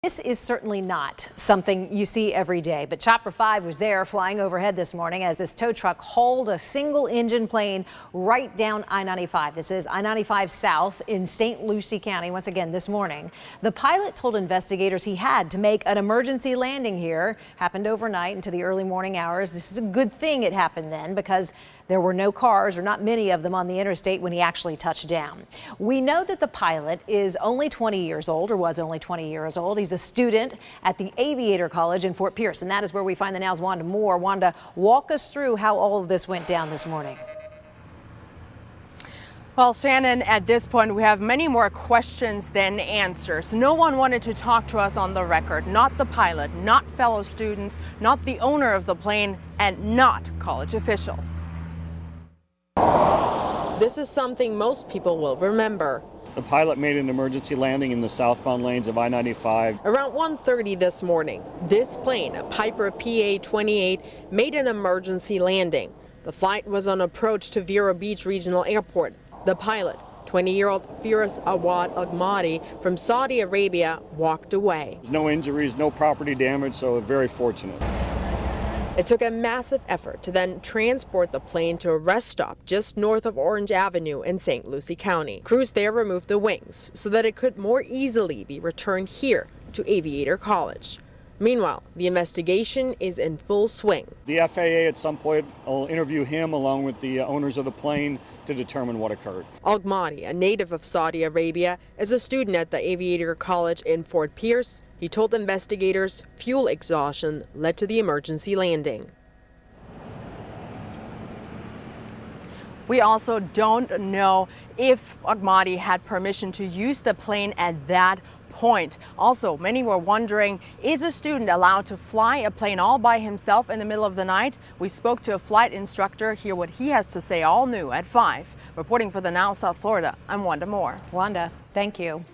This is certainly not something you see every day, but Chopper 5 was there flying overhead this morning as this tow truck hauled a single-engine plane right down I-95. This is I-95 South in St. Lucie County. Once again, this morning, the pilot told investigators he had to make an emergency landing here. Happened overnight into the early morning hours. This is a good thing it happened then because there were no cars, or not many of them, on the interstate when he actually touched down. We know that the pilot is only 20 years old, or was only 20 years old. He's a student at the Aviator College in Fort Pierce, and that is where we find the Now's Wanda Moore. Wanda, walk us through how all of this went down this morning. Well, Shannon, at this point, we have many more questions than answers. No one wanted to talk to us on the record, not the pilot, not fellow students, not the owner of the plane, and not college officials. This is something most people will remember. The pilot made an emergency landing in the southbound lanes of I-95. Around 1:30 this morning, this plane, a Piper PA28, made an emergency landing. The flight was on approach to Vero Beach Regional Airport. The pilot, 20-year-old Firas Awad Al-Mahdi from Saudi Arabia, walked away. No injuries, no property damage, so very fortunate. It took a massive effort to then transport the plane to a rest stop just north of Orange Avenue in St. Lucie County. Crews there removed the wings so that it could more easily be returned here to Aviator College. Meanwhile, the investigation is in full swing. The FAA at some point will interview him along with the owners of the plane to determine what occurred. Al-Mahdi, a native of Saudi Arabia, is a student at the Aviator College in Fort Pierce. He told investigators fuel exhaustion led to the emergency landing. We also don't know if Al-Mahdi had permission to use the plane at that point. Also, many were wondering, is a student allowed to fly a plane all by himself in the middle of the night? We spoke to a flight instructor. Hear what he has to say all new at 5. Reporting for the Now South Florida, I'm Wanda Moore. Wanda, thank you.